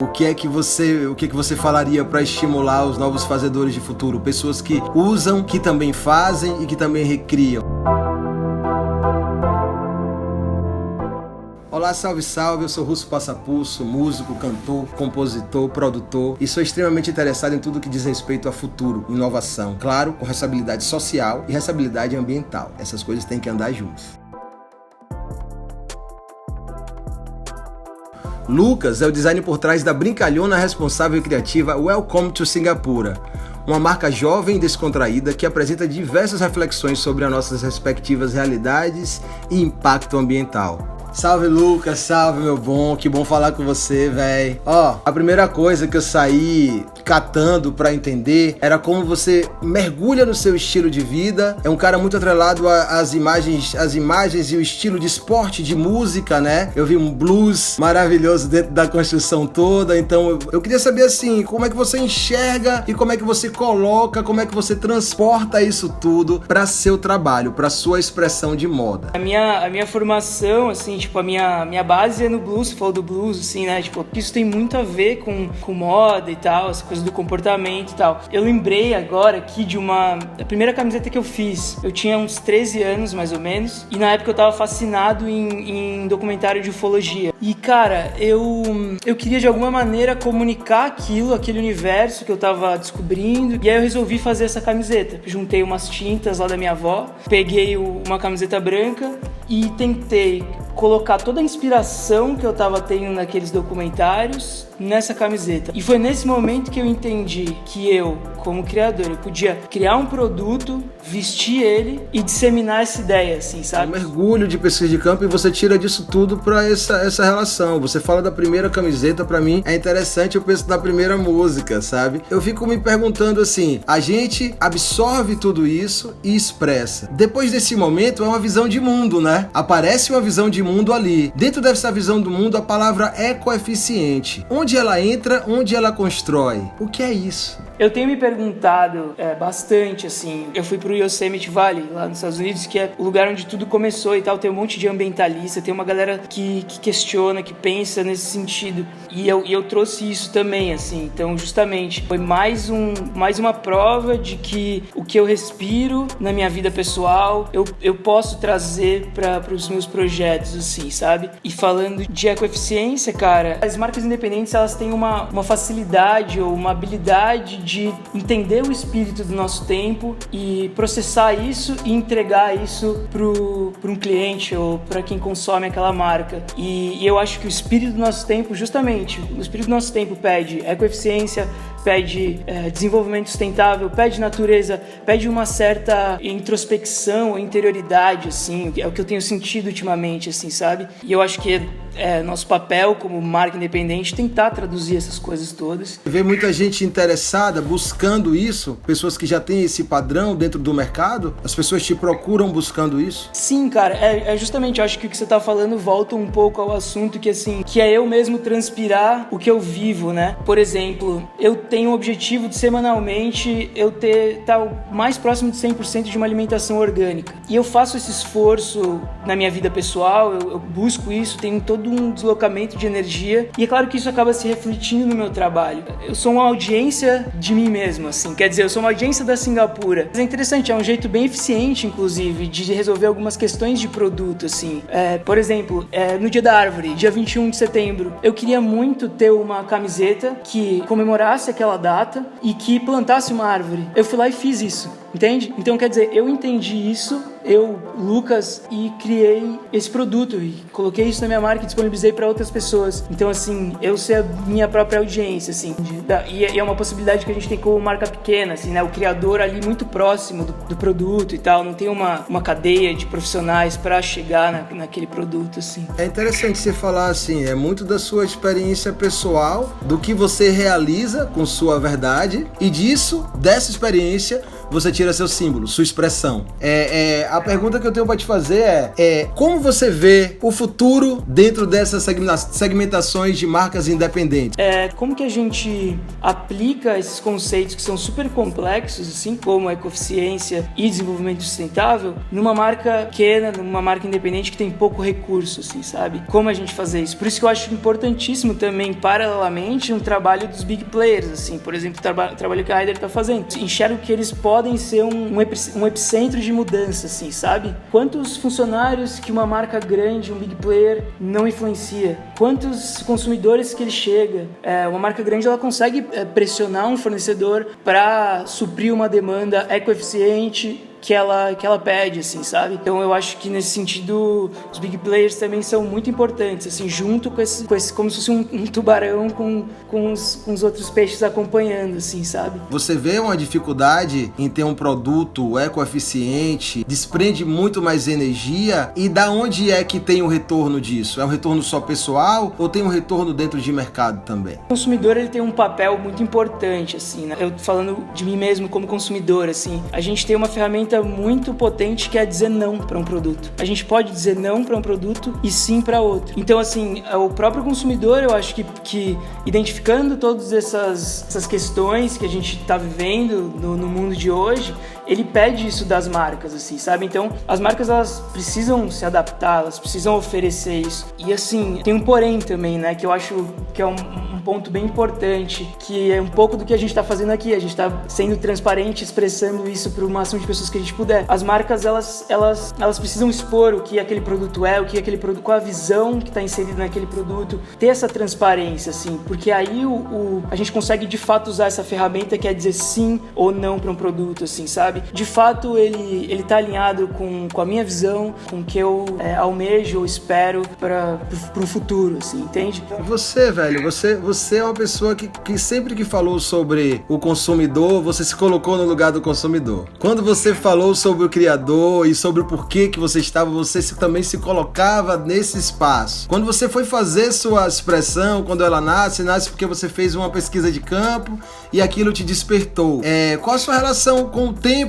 O que é que você falaria para estimular os novos fazedores de futuro? Pessoas que usam, que também fazem e que também recriam. Olá, salve, salve, eu sou Russo Passapulso, músico, cantor, compositor, produtor e sou extremamente interessado em tudo que diz respeito a futuro, inovação, claro, com responsabilidade social e responsabilidade ambiental. Essas coisas têm que andar juntas. Lucas é o design por trás da brincalhona responsável e criativa Welcome to Singapura, uma marca jovem e descontraída que apresenta diversas reflexões sobre as nossas respectivas realidades e impacto ambiental. Salve, Lucas, salve, meu bom, que bom falar com você, véi. A primeira coisa que eu saí catando pra entender era como você mergulha no seu estilo de vida. É um cara muito atrelado às imagens e o estilo de esporte, de música, né? Eu vi um blues maravilhoso dentro da construção toda, então eu queria saber, assim, como é que você enxerga e como é que você coloca, como é que você transporta isso tudo pra seu trabalho, pra sua expressão de moda. A minha formação, assim, tipo, a minha base é no blues, você falou do blues, assim, né? Tipo, isso tem muito a ver com moda e tal, essa coisa do comportamento e tal. Eu lembrei agora aqui a primeira camiseta que eu fiz. Eu tinha uns 13 anos, mais ou menos, e na época eu tava fascinado em documentário de ufologia. E, cara, eu queria de alguma maneira comunicar aquele universo que eu tava descobrindo, e aí eu resolvi fazer essa camiseta. Juntei umas tintas lá da minha avó, peguei uma camiseta branca e tentei colocar toda a inspiração que eu tava tendo naqueles documentários nessa camiseta. E foi nesse momento que eu entendi que eu, como criador, eu podia criar um produto, vestir ele e disseminar essa ideia, assim, sabe? Um mergulho de pesquisa de campo e você tira disso tudo pra essa relação. Você fala da primeira camiseta, pra mim é interessante, eu penso da primeira música, sabe? Eu fico me perguntando assim, a gente absorve tudo isso e expressa. Depois desse momento é uma visão de mundo, né? Aparece uma visão de mundo ali. Dentro dessa visão do mundo, a palavra é coeficiente. Onde ela entra, onde ela constrói. O que é isso? Eu tenho me perguntado bastante, assim, eu fui pro Yosemite Valley, lá nos Estados Unidos, que é o lugar onde tudo começou e tal, tem um monte de ambientalista, tem uma galera que questiona, que pensa nesse sentido, e eu trouxe isso também, assim, então justamente foi mais uma prova de que o que eu respiro na minha vida pessoal, eu posso trazer para os meus projetos, assim, sabe? E falando de ecoeficiência, cara, as marcas independentes, elas têm uma facilidade ou uma habilidade de entender o espírito do nosso tempo e processar isso e entregar isso para um cliente ou para quem consome aquela marca. E eu acho que o espírito do nosso tempo, justamente, o espírito do nosso tempo pede ecoeficiência, pede desenvolvimento sustentável, pede natureza, pede uma certa introspecção, interioridade, assim, é o que eu tenho sentido ultimamente, assim, sabe? E eu acho que nosso papel como marca independente tentar traduzir essas coisas todas. Vê muita gente interessada, buscando isso, pessoas que já têm esse padrão dentro do mercado, as pessoas te procuram buscando isso? Sim, cara, justamente, eu acho que o que você tá falando volta um pouco ao assunto que, assim, que é eu mesmo transpirar o que eu vivo, né? Por exemplo, eu tenho o objetivo de semanalmente eu estar o mais próximo de 100% de uma alimentação orgânica. E eu faço esse esforço na minha vida pessoal, eu busco isso, tenho todo um deslocamento de energia e é claro que isso acaba se refletindo no meu trabalho. Eu sou uma audiência de mim mesmo, assim, quer dizer, eu sou uma audiência da Singapura. Mas é interessante, é um jeito bem eficiente, inclusive, de resolver algumas questões de produto, assim. Por exemplo, no Dia da Árvore, dia 21 de setembro, eu queria muito ter uma camiseta que comemorasse aquela data e que plantasse uma árvore. Eu fui lá e fiz isso, entende? Então, quer dizer, eu entendi isso, eu, Lucas, e criei esse produto e coloquei isso na minha marca e disponibilizei para outras pessoas. Então, assim, eu ser a minha própria audiência, assim, e é uma possibilidade que a gente tem como marca pequena, assim, né? O criador ali muito próximo do produto e tal, não tem uma cadeia de profissionais para chegar naquele produto, assim. É interessante você falar assim, é muito da sua experiência pessoal, do que você realiza com sua verdade e dessa experiência você tira seu símbolo, sua expressão. A pergunta que eu tenho para te fazer como você vê o futuro dentro dessas segmentações de marcas independentes? Como que a gente aplica esses conceitos que são super complexos, assim como a ecoeficiência e desenvolvimento sustentável, numa marca pequena, numa marca independente que tem pouco recurso, assim, sabe? Como a gente fazer isso? Por isso que eu acho importantíssimo também, paralelamente, um trabalho dos big players, assim, por exemplo, o trabalho que a Ryder está fazendo. Enxergo que eles podem ser um epicentro de mudança, assim, sabe? Quantos funcionários que uma marca grande, um big player, não influencia? Quantos consumidores que ele chega? Uma marca grande, ela consegue pressionar um fornecedor para suprir uma demanda ecoeficiente que ela pede, assim, sabe? Então eu acho que nesse sentido os big players também são muito importantes, assim, junto com esse como se fosse um tubarão com os outros peixes acompanhando, assim, sabe? Você vê uma dificuldade em ter um produto ecoeficiente, desprende muito mais energia, e da onde é que tem o retorno disso? É um retorno só pessoal ou tem um retorno dentro de mercado também? O consumidor, ele tem um papel muito importante, assim, né? Eu falando de mim mesmo como consumidor, assim, a gente tem uma ferramenta muito potente que é dizer não para um produto. A gente pode dizer não para um produto e sim para outro. Então, assim, o próprio consumidor, eu acho que identificando todas essas questões que a gente está vivendo no mundo de hoje, ele pede isso das marcas, assim, sabe? Então, as marcas, elas precisam se adaptar, elas precisam oferecer isso. E, assim, tem um porém também, né, que eu acho que é um ponto bem importante, que é um pouco do que a gente está fazendo aqui. A gente está sendo transparente, expressando isso para o máximo de pessoas que a gente puder. As marcas, elas precisam expor o que aquele produto é, o que aquele produto, qual a visão que está inserida naquele produto, ter essa transparência, assim, porque aí a gente consegue de fato usar essa ferramenta que é dizer sim ou não para um produto, assim, sabe? De fato, ele tá alinhado com a minha visão, com o que eu almejo ou espero para o futuro, assim, entende? Você, velho, você é uma pessoa que sempre que falou sobre o consumidor, você se colocou no lugar do consumidor. Quando você falou sobre o criador e sobre o porquê que você estava, você também se colocava nesse espaço. Quando você foi fazer sua expressão, quando ela nasce porque você fez uma pesquisa de campo e aquilo te despertou. Qual a sua relação com o tempo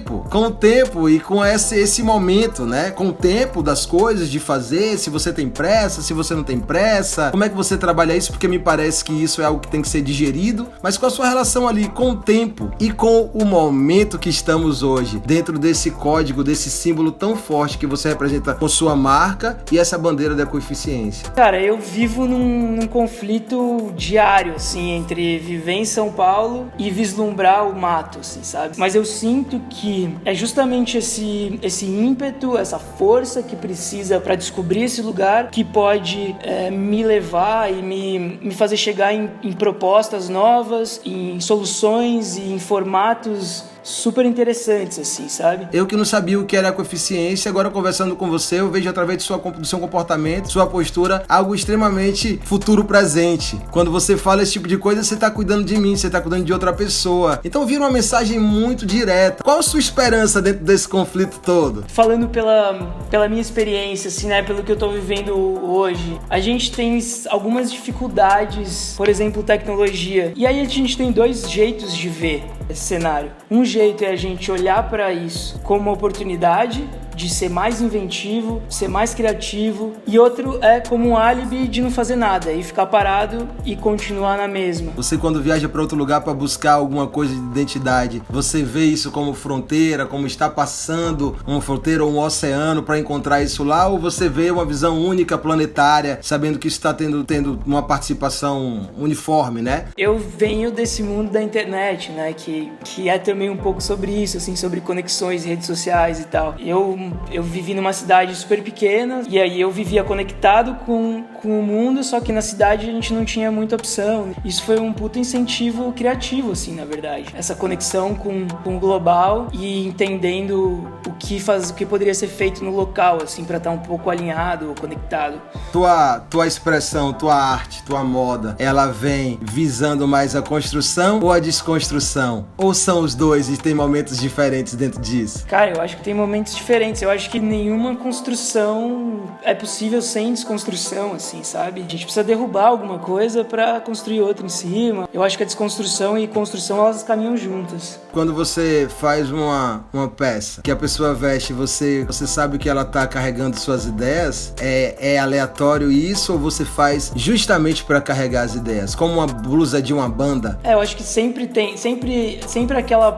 e com esse momento, né? Com o tempo das coisas, de fazer, se você tem pressa, se você não tem pressa, como é que você trabalha isso? Porque me parece que isso é algo que tem que ser digerido, mas qual a sua relação ali com o tempo e com o momento que estamos hoje, dentro desse código, desse símbolo tão forte que você representa com sua marca e essa bandeira da ecoeficiência? Cara, eu vivo num conflito diário, assim, entre viver em São Paulo e vislumbrar o mato, assim, sabe? Mas eu sinto que é justamente esse ímpeto, essa força que precisa para descobrir esse lugar que pode me levar e me fazer chegar em propostas novas, em soluções e em formatos super interessantes, assim, sabe? Eu que não sabia o que era ecoeficiência, agora conversando com você, eu vejo através do seu comportamento, sua postura, algo extremamente futuro presente. Quando você fala esse tipo de coisa, você tá cuidando de mim, você tá cuidando de outra pessoa. Então vira uma mensagem muito direta. Qual a sua esperança dentro desse conflito todo? Falando pela minha experiência, assim, né, pelo que eu tô vivendo hoje, a gente tem algumas dificuldades, por exemplo, tecnologia. E aí a gente tem dois jeitos de ver esse cenário. Um jeito é a gente olhar para isso como uma oportunidade de ser mais inventivo, ser mais criativo, e outro é como um álibi de não fazer nada e ficar parado e continuar na mesma. Você, quando viaja para outro lugar para buscar alguma coisa de identidade, você vê isso como fronteira, como está passando uma fronteira ou um oceano para encontrar isso lá, ou você vê uma visão única, planetária, sabendo que isso está tendo uma participação uniforme, né? Eu venho desse mundo da internet, né, que é também um pouco sobre isso, assim, sobre conexões, redes sociais e tal. Eu vivi numa cidade super pequena e aí eu vivia conectado com o mundo, só que na cidade a gente não tinha muita opção. Isso foi um puta incentivo criativo, assim, na verdade. Essa conexão com o global e entendendo o que poderia ser feito no local, assim, pra estar um pouco alinhado ou conectado. Tua expressão, tua arte, tua moda, ela vem visando mais a construção ou a desconstrução? Ou são os dois e tem momentos diferentes dentro disso? Cara, eu acho que tem momentos diferentes. Eu acho que nenhuma construção é possível sem desconstrução, assim. assim, sabe? A gente precisa derrubar alguma coisa pra construir outra em cima. Eu acho que a desconstrução e construção, elas caminham juntas. Quando você faz uma peça que a pessoa veste, você sabe que ela tá carregando suas ideias, é aleatório isso, ou você faz justamente pra carregar as ideias? Como uma blusa de uma banda? Eu acho que sempre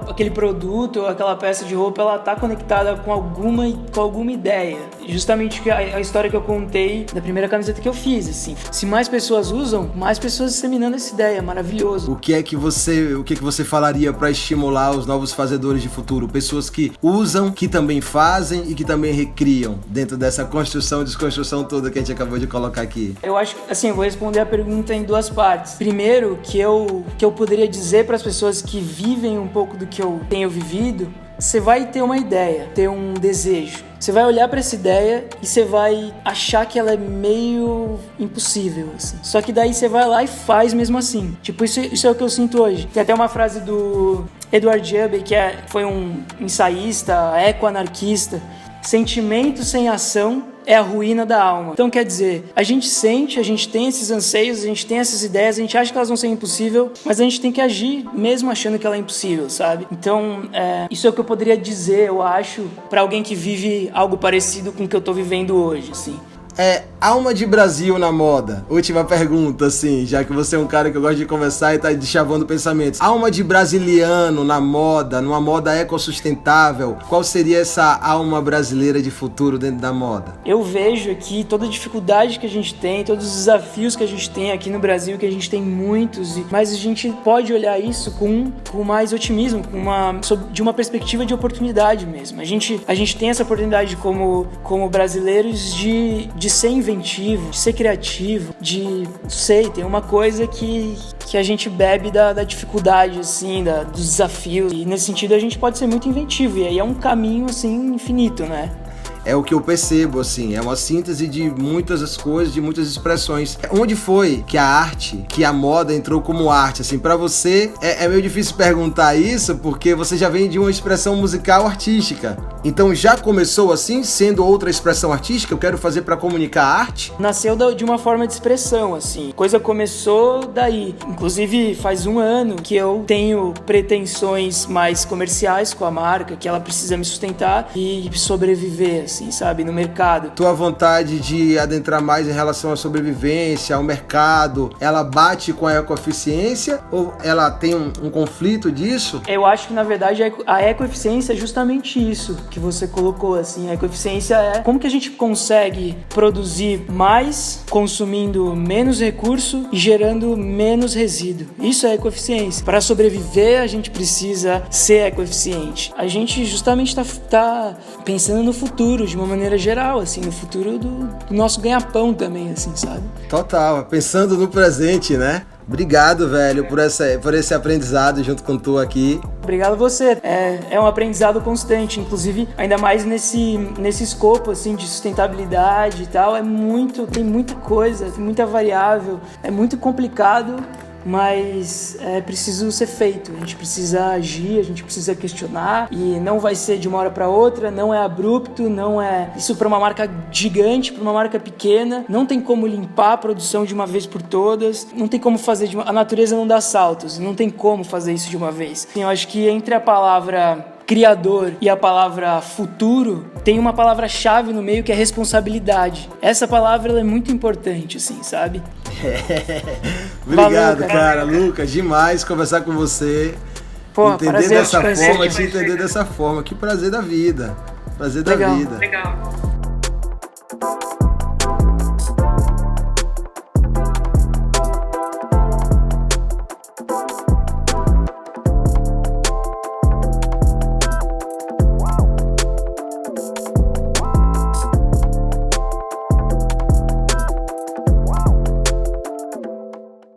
aquele produto ou aquela peça de roupa, ela tá conectada com alguma ideia. Justamente a história que eu contei da primeira camiseta que eu fiz, assim. Se mais pessoas usam, mais pessoas disseminando essa ideia, maravilhoso. O que que você falaria pra estimular os novos fazedores de futuro? Pessoas que usam, que também fazem e que também recriam dentro dessa construção e desconstrução toda que a gente acabou de colocar aqui. Eu acho que, assim, eu vou responder a pergunta em duas partes. Primeiro, que eu poderia dizer para as pessoas que vivem um pouco do que eu tenho vivido, você vai ter uma ideia, ter um desejo. Você vai olhar para essa ideia e você vai achar que ela é meio impossível, assim. Só que daí você vai lá e faz mesmo assim. Tipo, isso é o que eu sinto hoje. Tem até uma frase do Edward Jubey, que foi um ensaísta, eco-anarquista. Sentimento sem ação é a ruína da alma. Então, quer dizer, a gente sente, a gente tem esses anseios, a gente tem essas ideias, a gente acha que elas vão ser impossíveis, mas a gente tem que agir mesmo achando que ela é impossível, sabe? Então, isso é o que eu poderia dizer, eu acho, pra alguém que vive algo parecido com o que eu tô vivendo hoje, assim. Alma de Brasil na moda. Última pergunta, assim, já que você é um cara que eu gosto de conversar e tá deschavando pensamentos. Alma de brasiliano na moda, numa moda ecossustentável. Qual seria essa alma brasileira de futuro dentro da moda? Eu vejo aqui toda a dificuldade que a gente tem, todos os desafios que a gente tem aqui no Brasil, que a gente tem muitos, mas a gente pode olhar isso com mais otimismo, de uma perspectiva de oportunidade mesmo. A gente tem essa oportunidade como brasileiros de ser inventivo, de ser criativo, tem uma coisa que a gente bebe da dificuldade, assim, dos desafios, e nesse sentido a gente pode ser muito inventivo, e aí é um caminho, assim, infinito, né? É o que eu percebo, assim, é uma síntese de muitas coisas, de muitas expressões. Onde foi que a arte, que a moda entrou como arte, assim, pra você é meio difícil perguntar isso, porque você já vem de uma expressão musical artística. Então já começou assim, sendo outra expressão artística? Eu quero fazer pra comunicar a arte? Nasceu de uma forma de expressão, assim, coisa começou daí. Inclusive faz um ano que eu tenho pretensões mais comerciais com a marca, que ela precisa me sustentar e sobreviver, assim, sabe, no mercado. Tua vontade de adentrar mais em relação à sobrevivência, ao mercado, ela bate com a ecoeficiência ou ela tem um conflito disso? Eu acho que, na verdade, a ecoeficiência é justamente isso que você colocou, assim. A ecoeficiência é como que a gente consegue produzir mais, consumindo menos recurso e gerando menos resíduo. Isso é ecoeficiência. Para sobreviver, a gente precisa ser ecoeficiente. A gente justamente tá pensando no futuro, de uma maneira geral, assim, no futuro do nosso ganha-pão também, assim, sabe? Total, pensando no presente, né? Obrigado, velho, por esse aprendizado junto com tu aqui. Obrigado a você. É um aprendizado constante, inclusive, ainda mais nesse escopo, assim, de sustentabilidade e tal. Tem muita coisa, tem muita variável, é muito complicado, mas é preciso ser feito. A gente precisa agir, a gente precisa questionar, e não vai ser de uma hora para outra, não é abrupto, não é isso para uma marca gigante, para uma marca pequena. Não tem como limpar a produção de uma vez por todas, não tem como fazer a natureza não dá saltos, não tem como fazer isso de uma vez. Eu acho que entre a palavra criador e a palavra futuro, tem uma palavra-chave no meio que é responsabilidade. Essa palavra ela é muito importante, assim, sabe? Obrigado, cara. Lucas, demais conversar com você. Pô, entender dessa forma, te entender dessa forma. Que prazer da vida. Prazer da vida. Legal.